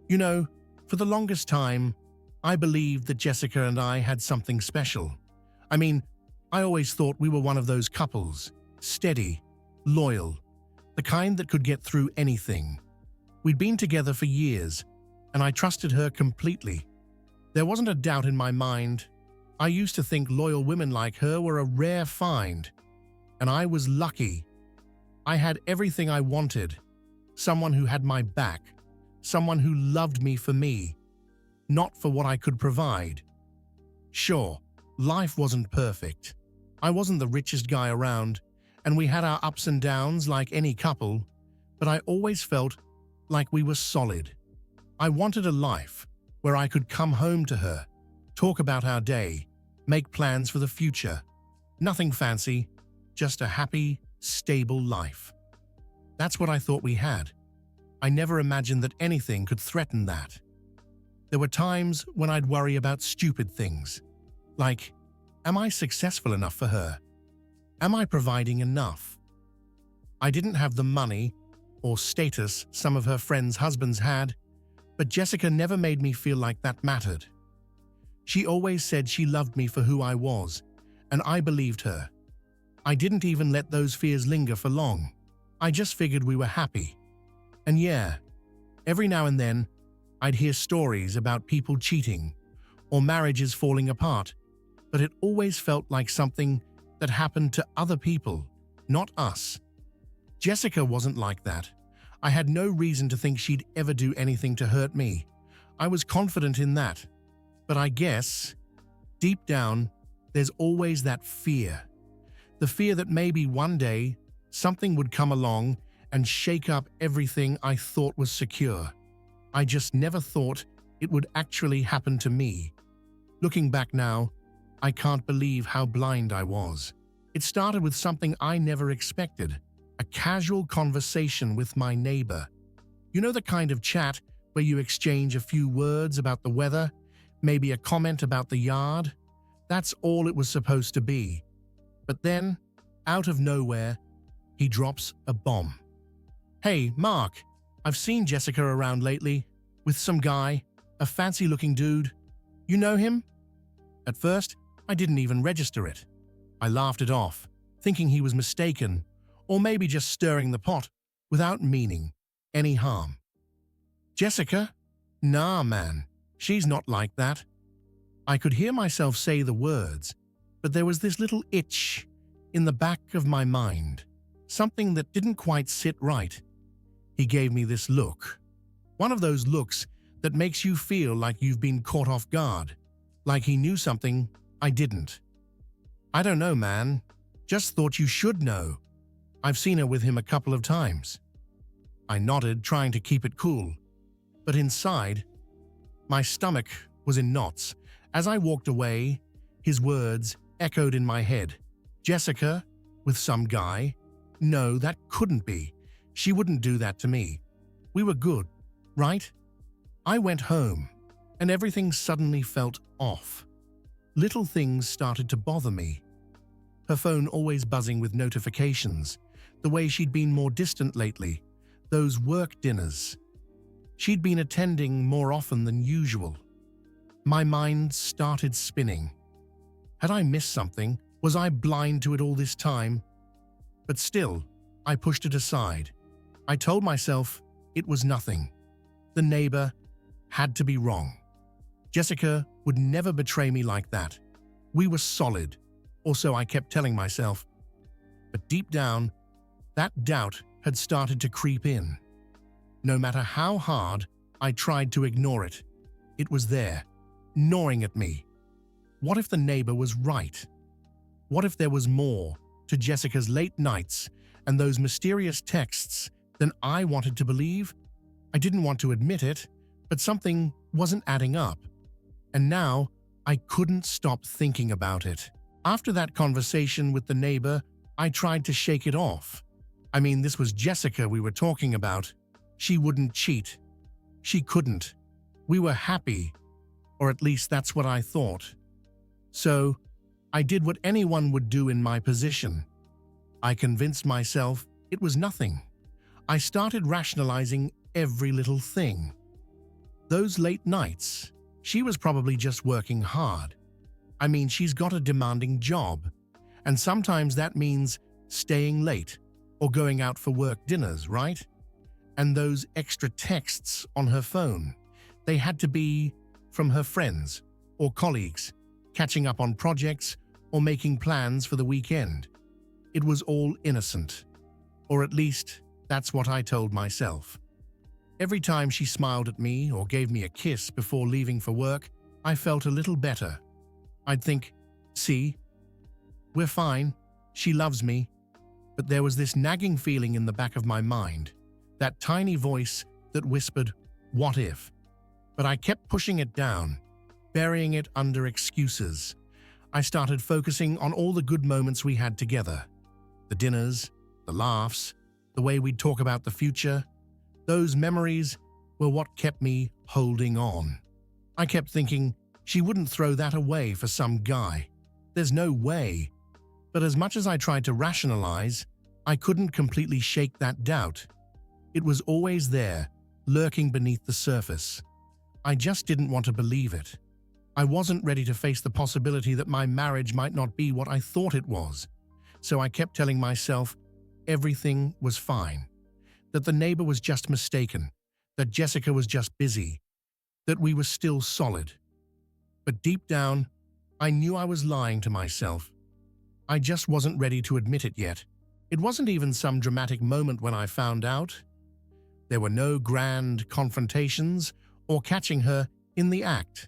You know, for the longest time, I believed that Jessica and I had something special. I mean, I always thought we were one of those couples, steady, loyal, the kind that could get through anything. We'd been together for years, and I trusted her completely. There wasn't a doubt in my mind. I used to think loyal women like her were a rare find, and I was lucky. I had everything I wanted, someone who had my back, someone who loved me for me, not for what I could provide. Sure, life wasn't perfect. I wasn't the richest guy around, and we had our ups and downs like any couple, but I always felt like we were solid. I wanted a life where I could come home to her, talk about our day, make plans for the future. Nothing fancy, just a happy, stable life. That's what I thought we had. I never imagined that anything could threaten that. There were times when I'd worry about stupid things, like, am I successful enough for her? Am I providing enough? I didn't have the money or status some of her friends' husbands had, but Jessica never made me feel like that mattered. She always said she loved me for who I was, and I believed her. I didn't even let those fears linger for long. I just figured we were happy. And yeah, every now and then, I'd hear stories about people cheating or marriages falling apart, but it always felt like something that happened to other people, not us. Jessica wasn't like that. I had no reason to think she'd ever do anything to hurt me. I was confident in that. But I guess, deep down, there's always that fear. The fear that maybe one day, something would come along and shake up everything I thought was secure. I just never thought it would actually happen to me. Looking back now, I can't believe how blind I was. It started with something I never expected, a casual conversation with my neighbor. You know, the kind of chat where you exchange a few words about the weather, maybe a comment about the yard? That's all it was supposed to be. But then, out of nowhere, he drops a bomb. "Hey, Mark, I've seen Jessica around lately, with some guy, a fancy-looking dude. You know him?" At first, I didn't even register it. I laughed it off, thinking he was mistaken, or maybe just stirring the pot, without meaning any harm. "Jessica? Nah, man, she's not like that." I could hear myself say the words, but there was this little itch in the back of my mind, something that didn't quite sit right. He gave me this look. One of those looks that makes you feel like you've been caught off guard, like he knew something I didn't. "I don't know, man. Just thought you should know. I've seen her with him a couple of times." I nodded, trying to keep it cool. But inside, my stomach was in knots. As I walked away, his words echoed in my head. "Jessica? With some guy? No, that couldn't be. She wouldn't do that to me. We were good, right?" I went home, and everything suddenly felt off. Little things started to bother me. Her phone always buzzing with notifications, the way she'd been more distant lately, those work dinners. She'd been attending more often than usual. My mind started spinning. Had I missed something? Was I blind to it all this time? But still, I pushed it aside. I told myself it was nothing. The neighbor had to be wrong. Jessica would never betray me like that. We were solid, or so I kept telling myself. But deep down, that doubt had started to creep in. No matter how hard I tried to ignore it, it was there, gnawing at me. What if the neighbor was right? What if there was more to Jessica's late nights and those mysterious texts than I wanted to believe? I didn't want to admit it, but something wasn't adding up. And now, I couldn't stop thinking about it. After that conversation with the neighbor, I tried to shake it off. I mean, this was Jessica we were talking about. She wouldn't cheat. She couldn't. We were happy, or at least that's what I thought. So, I did what anyone would do in my position. I convinced myself it was nothing. I started rationalizing every little thing. Those late nights, she was probably just working hard. I mean, she's got a demanding job, and sometimes that means staying late or going out for work dinners, right? And those extra texts on her phone, they had to be from her friends or colleagues, catching up on projects or making plans for the weekend. It was all innocent, or at least that's what I told myself. Every time she smiled at me or gave me a kiss before leaving for work, I felt a little better. I'd think, see, we're fine, she loves me. But there was this nagging feeling in the back of my mind, that tiny voice that whispered, what if? But I kept pushing it down, burying it under excuses. I started focusing on all the good moments we had together. The dinners, the laughs, the way we'd talk about the future. Those memories were what kept me holding on. I kept thinking she wouldn't throw that away for some guy. There's no way. But as much as I tried to rationalize, I couldn't completely shake that doubt. It was always there, lurking beneath the surface. I just didn't want to believe it. I wasn't ready to face the possibility that my marriage might not be what I thought it was. So I kept telling myself everything was fine, that the neighbor was just mistaken, that Jessica was just busy, that we were still solid. But deep down, I knew I was lying to myself. I just wasn't ready to admit it yet. It wasn't even some dramatic moment when I found out. There were no grand confrontations or catching her in the act.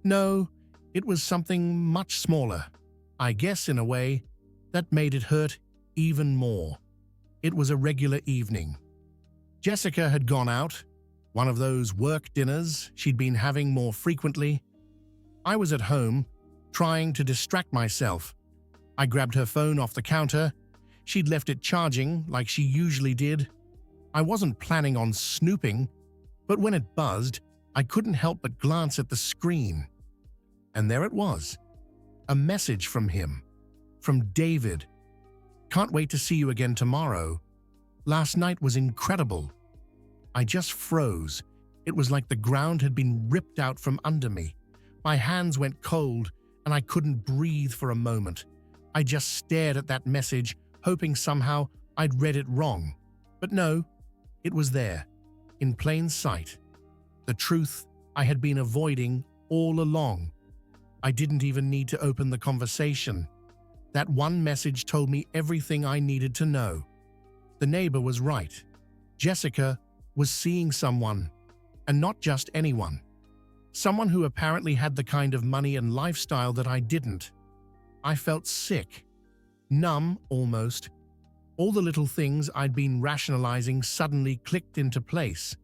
No, it was something much smaller. I guess in a way, that made it hurt even more. It was a regular evening. Jessica had gone out, one of those work dinners she'd been having more frequently. I was at home, trying to distract myself. I grabbed her phone off the counter. She'd left it charging like she usually did. I wasn't planning on snooping, but when it buzzed, I couldn't help but glance at the screen. And there it was, a message from him, from David. Can't wait to see you again tomorrow. Last night was incredible. I just froze. It was like the ground had been ripped out from under me. My hands went cold, and I couldn't breathe for a moment. I just stared at that message, hoping somehow I'd read it wrong. But no, it was there, in plain sight. The truth I had been avoiding all along. I didn't even need to open the conversation. That one message told me everything I needed to know. The neighbor was right. Jessica was seeing someone, and not just anyone. Someone who apparently had the kind of money and lifestyle that I didn't. I felt sick, numb almost. All the little things I'd been rationalizing suddenly clicked into place.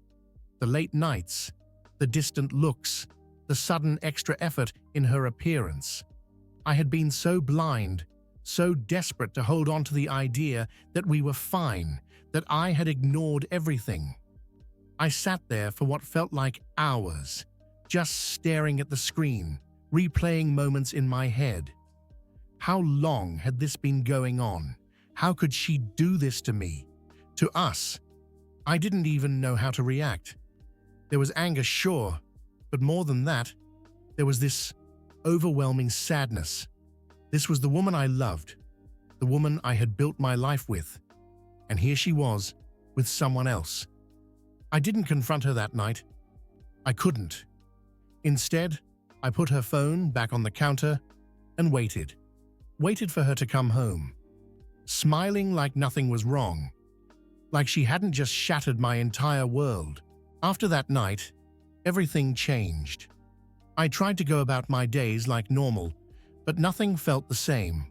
The late nights, the distant looks, the sudden extra effort in her appearance. I had been so blind, so desperate to hold on to the idea that we were fine, that I had ignored everything. I sat there for what felt like hours, just staring at the screen, replaying moments in my head. How long had this been going on? How could she do this to me? To us? I didn't even know how to react. There was anger, sure, but more than that, there was this overwhelming sadness. This was the woman I loved, the woman I had built my life with, and here she was, with someone else. I didn't confront her that night. I couldn't. Instead, I put her phone back on the counter and waited. Waited for her to come home, smiling like nothing was wrong, like she hadn't just shattered my entire world. After that night, everything changed. I tried to go about my days like normal, but nothing felt the same.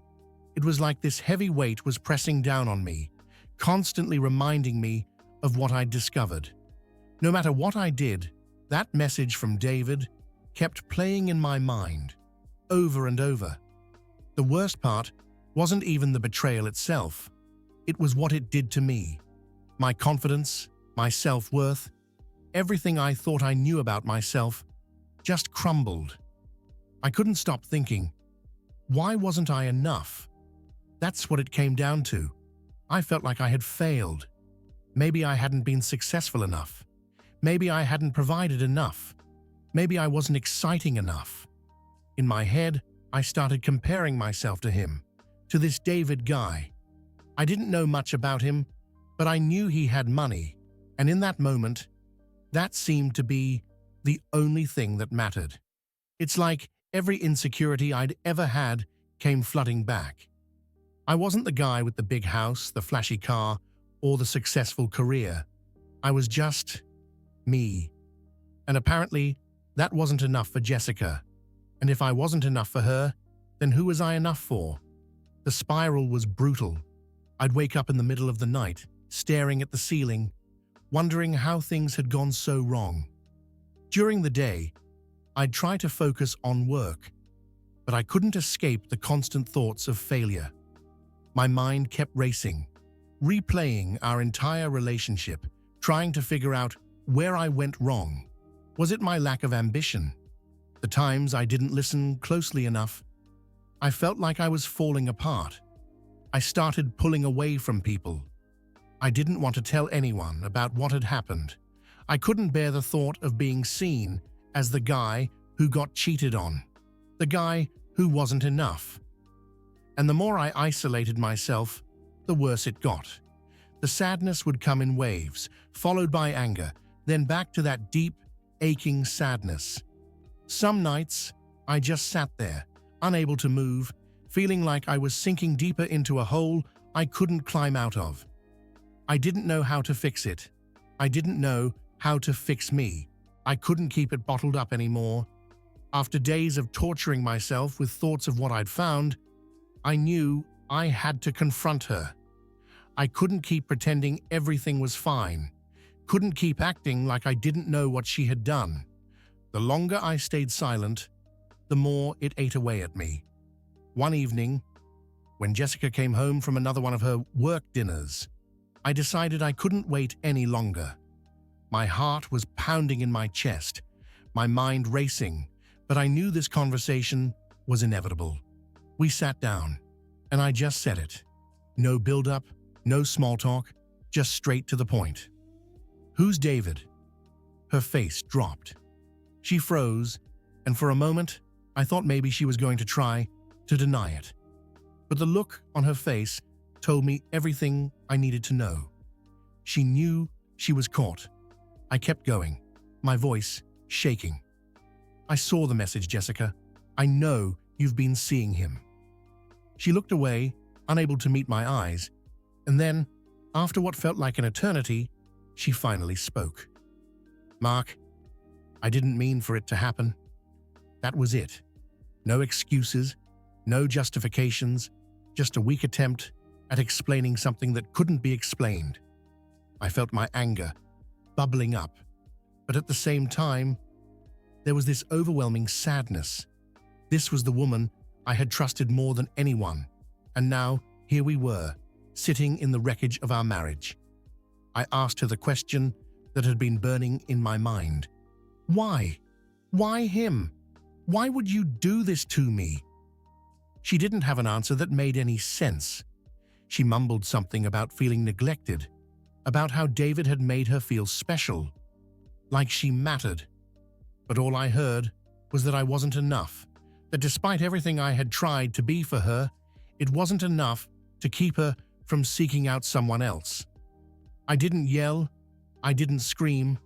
It was like this heavy weight was pressing down on me, constantly reminding me of what I'd discovered. No matter what I did, that message from David kept playing in my mind, over and over. The worst part wasn't even the betrayal itself. It was what it did to me. My confidence, my self-worth, everything I thought I knew about myself just crumbled. I couldn't stop thinking, why wasn't I enough? That's what it came down to. I felt like I had failed. Maybe I hadn't been successful enough. Maybe I hadn't provided enough. Maybe I wasn't exciting enough. In my head, I started comparing myself to him, to this David guy. I didn't know much about him, but I knew he had money, and in that moment, that seemed to be the only thing that mattered. It's like every insecurity I'd ever had came flooding back. I wasn't the guy with the big house, the flashy car, or the successful career. I was just me. And apparently, that wasn't enough for Jessica. And if I wasn't enough for her, then who was I enough for? The spiral was brutal. I'd wake up in the middle of the night, staring at the ceiling, wondering how things had gone so wrong. During the day, I'd try to focus on work, but I couldn't escape the constant thoughts of failure. My mind kept racing, replaying our entire relationship, trying to figure out where I went wrong. Was it my lack of ambition? The times I didn't listen closely enough? I felt like I was falling apart. I started pulling away from people. I didn't want to tell anyone about what had happened. I couldn't bear the thought of being seen as the guy who got cheated on, the guy who wasn't enough. And the more I isolated myself, the worse it got. The sadness would come in waves, followed by anger, then back to that deep, aching sadness. Some nights, I just sat there, unable to move, feeling like I was sinking deeper into a hole I couldn't climb out of. I didn't know how to fix it. I didn't know how to fix me. I couldn't keep it bottled up anymore. After days of torturing myself with thoughts of what I'd found, I knew I had to confront her. I couldn't keep pretending everything was fine. Couldn't keep acting like I didn't know what she had done. The longer I stayed silent, the more it ate away at me. One evening, when Jessica came home from another one of her work dinners, I decided I couldn't wait any longer. My heart was pounding in my chest, my mind racing, but I knew this conversation was inevitable. We sat down, and I just said it. No build-up, no small talk, just straight to the point. "Who's David?" Her face dropped. She froze, and for a moment, I thought maybe she was going to try to deny it. But the look on her face told me everything I needed to know. She knew she was caught. I kept going, my voice shaking. "I saw the message, Jessica. I know you've been seeing him." She looked away, unable to meet my eyes, and then, after what felt like an eternity, she finally spoke. "Mark, I didn't mean for it to happen. That was it. No excuses, no justifications, just a weak attempt at explaining something that couldn't be explained." I felt my anger bubbling up, but at the same time, there was this overwhelming sadness. This was the woman I had trusted more than anyone, and now here we were, sitting in the wreckage of our marriage. I asked her the question that had been burning in my mind. Why? Why him? Why would you do this to me? She didn't have an answer that made any sense. She mumbled something about feeling neglected, about how David had made her feel special, like she mattered. But all I heard was that I wasn't enough, that despite everything I had tried to be for her, it wasn't enough to keep her from seeking out someone else. I didn't yell, I didn't scream,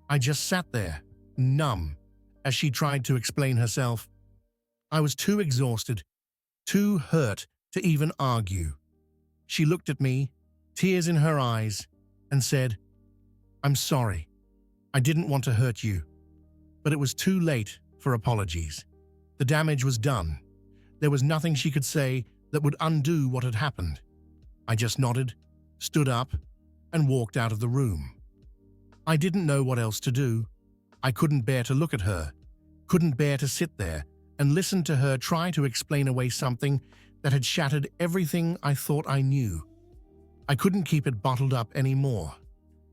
I just sat there, numb, as she tried to explain herself. I was too exhausted, too hurt to even argue. She looked at me, tears in her eyes, and said, "I'm sorry. I didn't want to hurt you." But it was too late for apologies. The damage was done. There was nothing she could say that would undo what had happened. I just nodded, stood up, and walked out of the room. I didn't know what else to do. I couldn't bear to look at her, couldn't bear to sit there and listen to her try to explain away something that had shattered everything I thought I knew. I couldn't keep it bottled up anymore.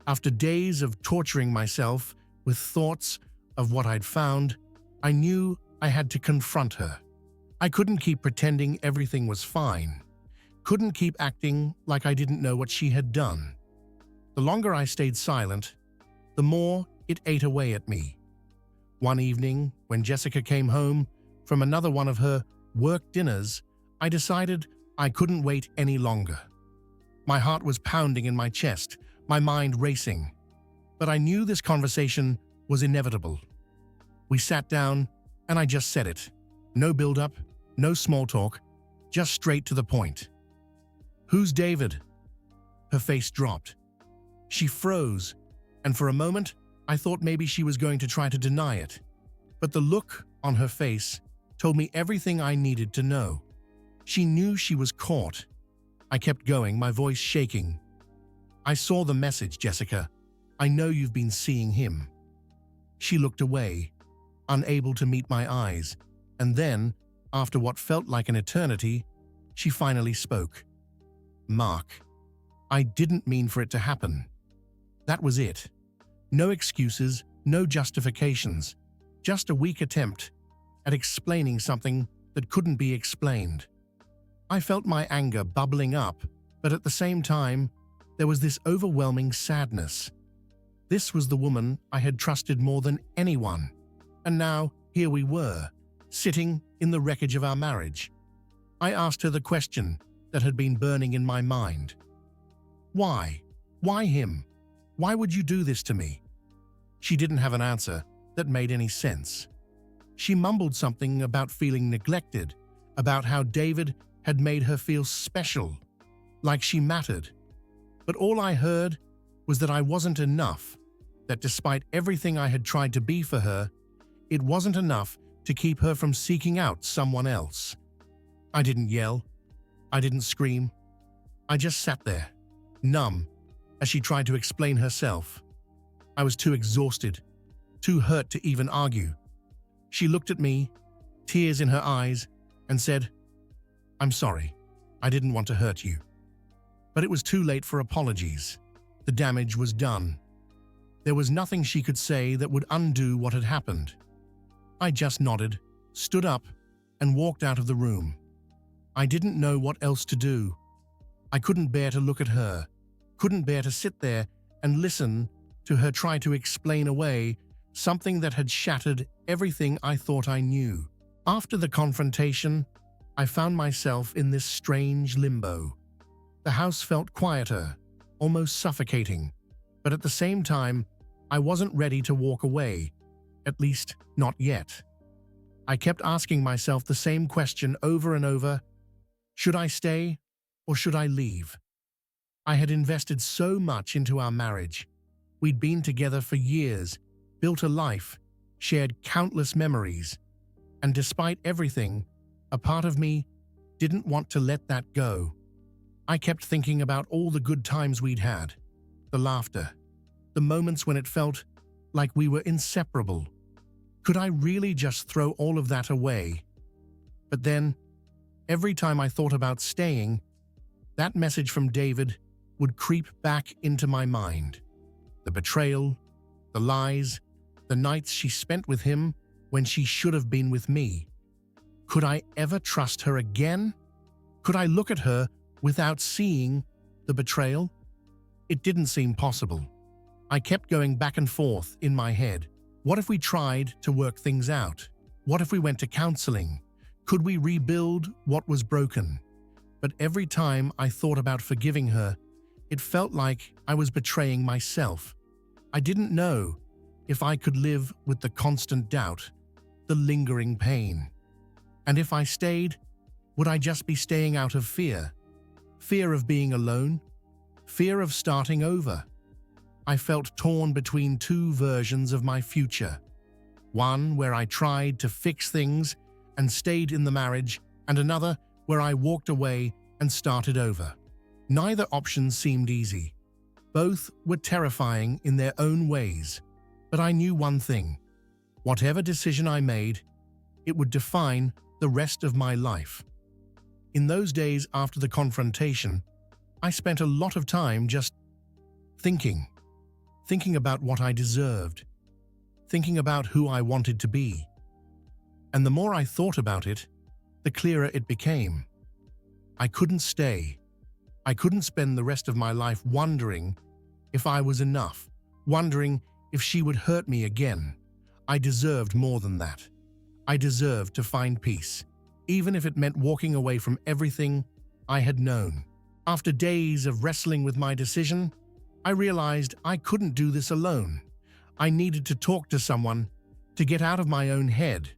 After days of torturing myself with thoughts of what I'd found, I knew I had to confront her. I couldn't keep pretending everything was fine. Couldn't keep acting like I didn't know what she had done. The longer I stayed silent, the more it ate away at me. One evening, when Jessica came home from another one of her work dinners, I decided I couldn't wait any longer. My heart was pounding in my chest, my mind racing. But I knew this conversation was inevitable. We sat down, and I just said it. No build-up, no small talk, just straight to the point. "Who's David?" Her face dropped. She froze, and for a moment, I thought maybe she was going to try to deny it. But the look on her face told me everything I needed to know. She knew she was caught. I kept going, my voice shaking. "I saw the message, Jessica. I know you've been seeing him." She looked away, unable to meet my eyes, and then, after what felt like an eternity, she finally spoke. "Mark, I didn't mean for it to happen." That was it. No excuses, no justifications, just a weak attempt at explaining something that couldn't be explained. I felt my anger bubbling up, but at the same time, there was this overwhelming sadness. This was the woman I had trusted more than anyone, and now here we were, sitting in the wreckage of our marriage. I asked her the question that had been burning in my mind. "Why? Why him? Why would you do this to me?" She didn't have an answer that made any sense. She mumbled something about feeling neglected, about how David had made her feel special, like she mattered. But all I heard was that I wasn't enough, that despite everything I had tried to be for her, it wasn't enough to keep her from seeking out someone else. I didn't yell. I didn't scream. I just sat there, numb, as she tried to explain herself. I was too exhausted, too hurt to even argue. She looked at me, tears in her eyes, and said, "I'm sorry. I didn't want to hurt you." But it was too late for apologies. The damage was done. There was nothing she could say that would undo what had happened. I just nodded, stood up, and walked out of the room. I didn't know what else to do. I couldn't bear to look at her, couldn't bear to sit there and listen to her try to explain away something that had shattered everything I thought I knew. After the confrontation, I found myself in this strange limbo. The house felt quieter, almost suffocating, but at the same time, I wasn't ready to walk away, at least not yet. I kept asking myself the same question over and over: should I stay or should I leave? I had invested so much into our marriage. We'd been together for years, built a life, shared countless memories, and despite everything, a part of me didn't want to let that go. I kept thinking about all the good times we'd had, the laughter, the moments when it felt like we were inseparable. Could I really just throw all of that away? But then, every time I thought about staying, that message from David would creep back into my mind. The betrayal, the lies, the nights she spent with him when she should have been with me. Could I ever trust her again? Could I look at her without seeing the betrayal? It didn't seem possible. I kept going back and forth in my head. What if we tried to work things out? What if we went to counseling? Could we rebuild what was broken? But every time I thought about forgiving her, it felt like I was betraying myself. I didn't know if I could live with the constant doubt, the lingering pain. And if I stayed, would I just be staying out of fear? Fear of being alone? Fear of starting over? I felt torn between two versions of my future. One where I tried to fix things and stayed in the marriage, and another where I walked away and started over. Neither option seemed easy. Both were terrifying in their own ways. But I knew one thing: whatever decision I made, it would define the rest of my life. In those days after the confrontation, I spent a lot of time just thinking about what I deserved, thinking about who I wanted to be. And the more I thought about it, the clearer it became. I couldn't stay. I couldn't spend the rest of my life wondering if I was enough, wondering if she would hurt me again. I deserved more than that. I deserved to find peace, even if it meant walking away from everything I had known. After days of wrestling with my decision, I realized I couldn't do this alone. I needed to talk to someone to get out of my own head.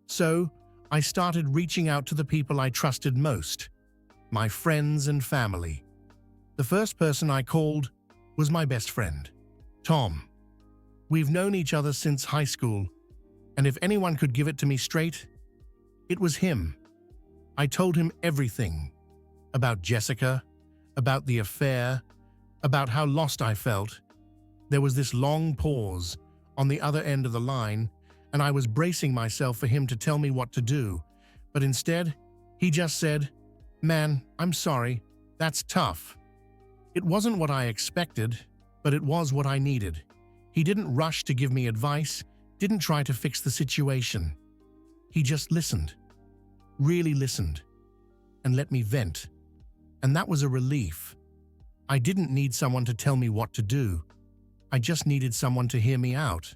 So, I started reaching out to the people I trusted most, my friends and family. The first person I called was my best friend, Tom. We've known each other since high school, and if anyone could give it to me straight, it was him. I told him everything about Jessica, about the affair, about how lost I felt. There was this long pause on the other end of the line, and I was bracing myself for him to tell me what to do. But instead, he just said, "Man, I'm sorry. That's tough." It wasn't what I expected, but it was what I needed. He didn't rush to give me advice, didn't try to fix the situation. He just listened, really listened, and let me vent. And that was a relief. I didn't need someone to tell me what to do. I just needed someone to hear me out.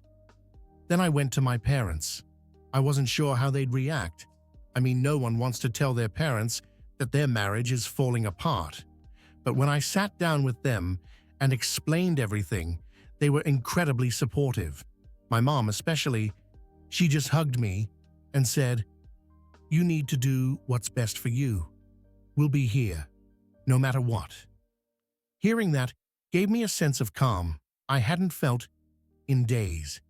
Then I went to my parents. I wasn't sure how they'd react. I mean, no one wants to tell their parents that their marriage is falling apart. But when I sat down with them and explained everything, they were incredibly supportive. My mom especially, she just hugged me and said, "You need to do what's best for you. We'll be here, no matter what." Hearing that gave me a sense of calm I hadn't felt in days.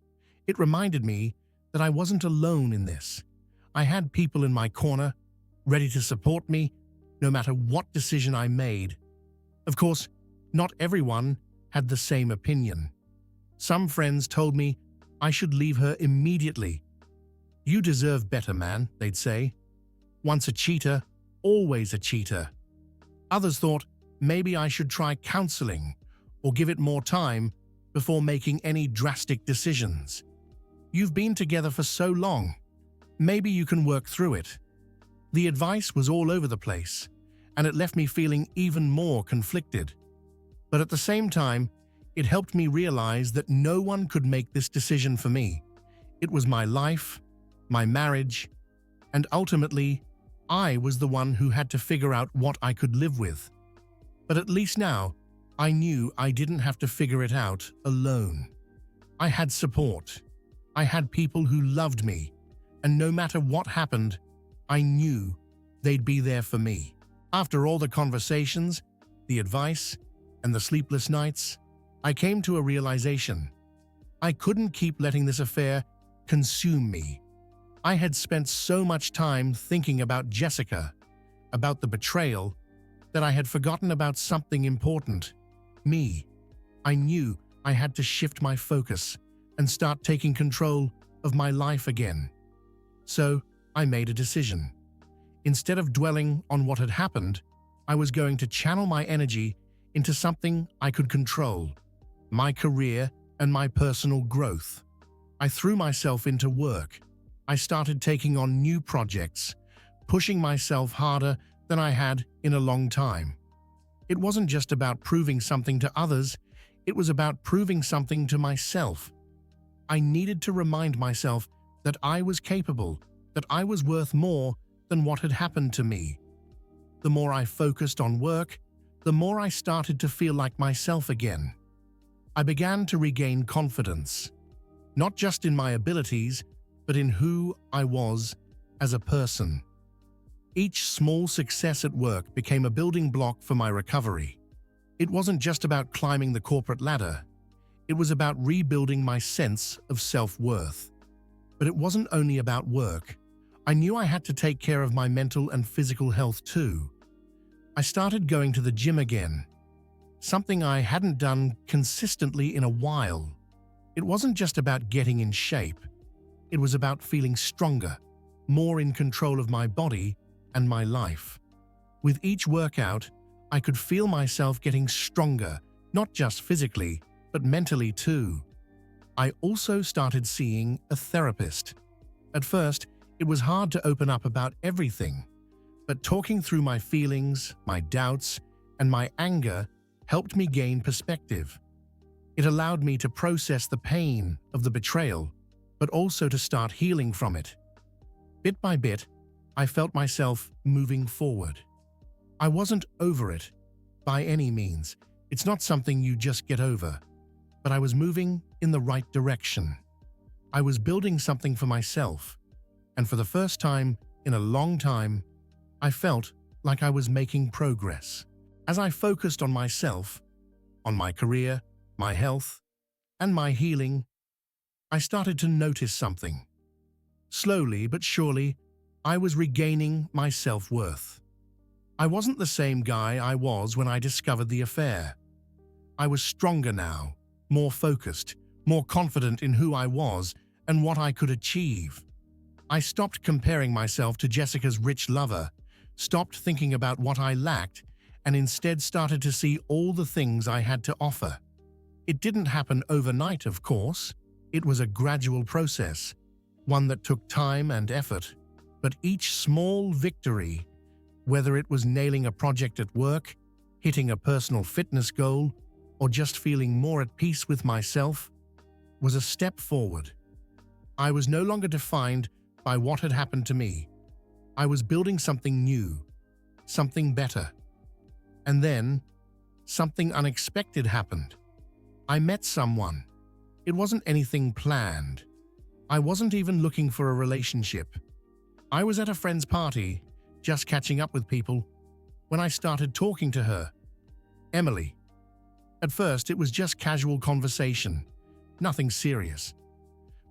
It reminded me that I wasn't alone in this. I had people in my corner, ready to support me, no matter what decision I made. Of course, not everyone had the same opinion. Some friends told me I should leave her immediately. "You deserve better, man," they'd say. "Once a cheater, always a cheater." Others thought maybe I should try counseling or give it more time before making any drastic decisions. "You've been together for so long. Maybe you can work through it." The advice was all over the place, and it left me feeling even more conflicted. But at the same time, it helped me realize that no one could make this decision for me. It was my life, my marriage, and ultimately, I was the one who had to figure out what I could live with. But at least now, I knew I didn't have to figure it out alone. I had support. I had people who loved me, and no matter what happened, I knew they'd be there for me. After all the conversations, the advice, and the sleepless nights, I came to a realization. I couldn't keep letting this affair consume me. I had spent so much time thinking about Jessica, about the betrayal, that I had forgotten about something important: me. I knew I had to shift my focus and start taking control of my life again. So I made a decision. Instead of dwelling on what had happened, I was going to channel my energy into something I could control: my career and my personal growth. I threw myself into work. I started taking on new projects, pushing myself harder than I had in a long time. It wasn't just about proving something to others, it was about proving something to myself. I needed to remind myself that I was capable, that I was worth more than what had happened to me. The more I focused on work, the more I started to feel like myself again. I began to regain confidence, not just in my abilities, but in who I was as a person. Each small success at work became a building block for my recovery. It wasn't just about climbing the corporate ladder. It was about rebuilding my sense of self-worth. But it wasn't only about work. I knew I had to take care of my mental and physical health too. I started going to the gym again, something I hadn't done consistently in a while. It wasn't just about getting in shape. It was about feeling stronger, more in control of my body and my life. With each workout, I could feel myself getting stronger, not just physically, but mentally too. I also started seeing a therapist. At first, it was hard to open up about everything, but talking through my feelings, my doubts, and my anger helped me gain perspective. It allowed me to process the pain of the betrayal but also to start healing from it. Bit by bit, I felt myself moving forward. I wasn't over it, by any means. It's not something you just get over. But I was moving in the right direction. I was building something for myself, and for the first time in a long time, I felt like I was making progress. As I focused on myself, on my career, my health, and my healing, I started to notice something. Slowly but surely, I was regaining my self-worth. I wasn't the same guy I was when I discovered the affair. I was stronger now, more focused, more confident in who I was and what I could achieve. I stopped comparing myself to Jessica's rich lover, stopped thinking about what I lacked, and instead started to see all the things I had to offer. It didn't happen overnight, of course. It was a gradual process, one that took time and effort. But each small victory, whether it was nailing a project at work, hitting a personal fitness goal, or just feeling more at peace with myself, was a step forward. I was no longer defined by what had happened to me. I was building something new, something better. And then, something unexpected happened. I met someone. It wasn't anything planned. I wasn't even looking for a relationship. I was at a friend's party, just catching up with people, when I started talking to her. Emily. At first, it was just casual conversation, nothing serious.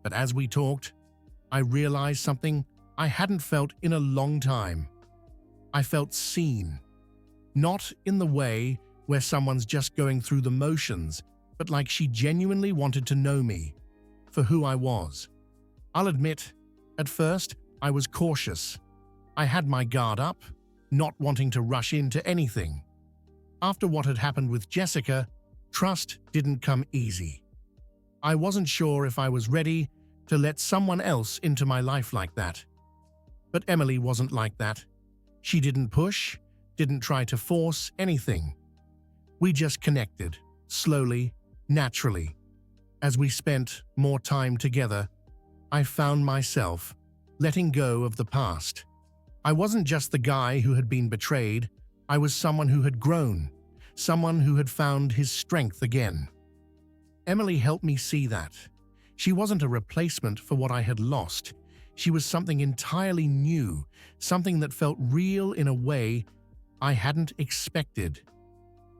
But as we talked, I realized something I hadn't felt in a long time. I felt seen. Not in the way where someone's just going through the motions, but like she genuinely wanted to know me for who I was. I'll admit, at first, I was cautious. I had my guard up, not wanting to rush into anything. After what had happened with Jessica, trust didn't come easy. I wasn't sure if I was ready to let someone else into my life like that. But Emily wasn't like that. She didn't push, didn't try to force anything. We just connected, slowly, naturally. As we spent more time together, I found myself letting go of the past. I wasn't just the guy who had been betrayed. I was someone who had grown, someone who had found his strength again. Emily helped me see that. She wasn't a replacement for what I had lost. She was something entirely new, something that felt real in a way I hadn't expected.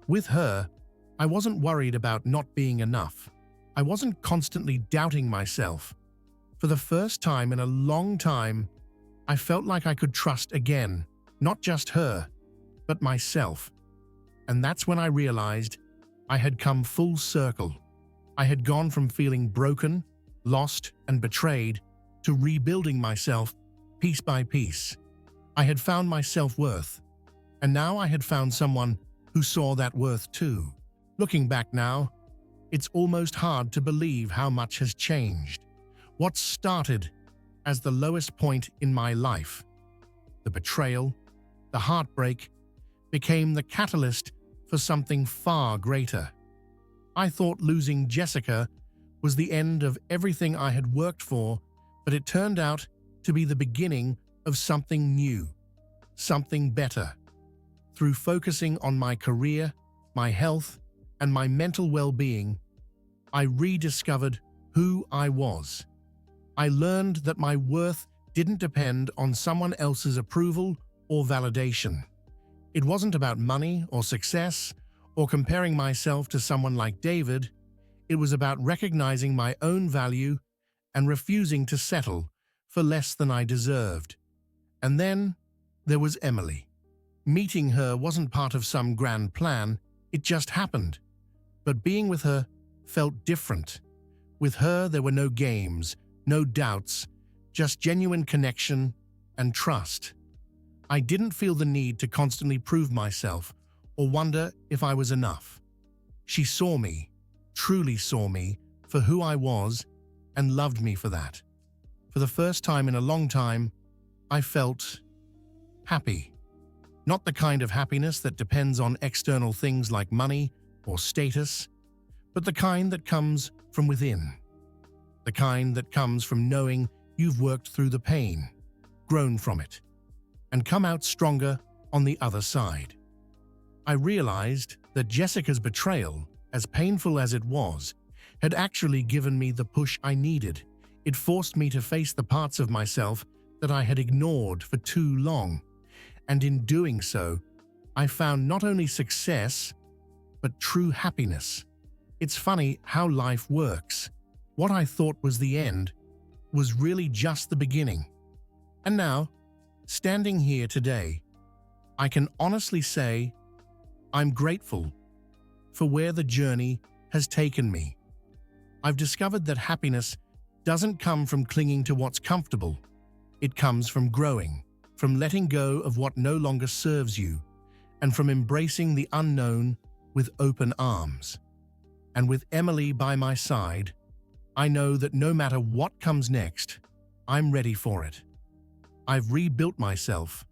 With her, I wasn't worried about not being enough. I wasn't constantly doubting myself. For the first time in a long time, I felt like I could trust again, not just her, but myself. And that's when I realized I had come full circle. I had gone from feeling broken, lost, and betrayed to rebuilding myself piece by piece. I had found my self-worth, and now I had found someone who saw that worth too. Looking back now, it's almost hard to believe how much has changed. What started as the lowest point in my life, the betrayal, the heartbreak, became the catalyst for something far greater. I thought losing Jessica was the end of everything I had worked for, but it turned out to be the beginning of something new, something better. Through focusing on my career, my health, and my mental well-being, I rediscovered who I was. I learned that my worth didn't depend on someone else's approval or validation. It wasn't about money or success or comparing myself to someone like David. It was about recognizing my own value and refusing to settle for less than I deserved. And then there was Emily. Meeting her wasn't part of some grand plan, it just happened. But being with her felt different. With her, there were no games, no doubts, just genuine connection and trust. I didn't feel the need to constantly prove myself or wonder if I was enough. She saw me, truly saw me, for who I was and loved me for that. For the first time in a long time, I felt happy. Not the kind of happiness that depends on external things like money or status, but the kind that comes from within. the kind that comes from knowing you've worked through the pain, grown from it, and come out stronger on the other side. I realized that Jessica's betrayal, as painful as it was, had actually given me the push I needed. It forced me to face the parts of myself that I had ignored for too long, and in doing so, I found not only success, but true happiness. It's funny how life works. What I thought was the end was really just the beginning. And now, standing here today, I can honestly say I'm grateful for where the journey has taken me. I've discovered that happiness doesn't come from clinging to what's comfortable. It comes from growing, from letting go of what no longer serves you, and from embracing the unknown with open arms. And with Emily by my side, I know that no matter what comes next, I'm ready for it. I've rebuilt myself,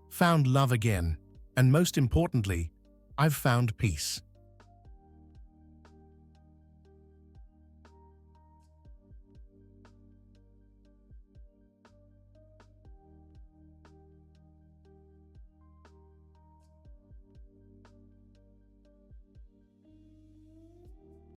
found love again, and most importantly, I've found peace.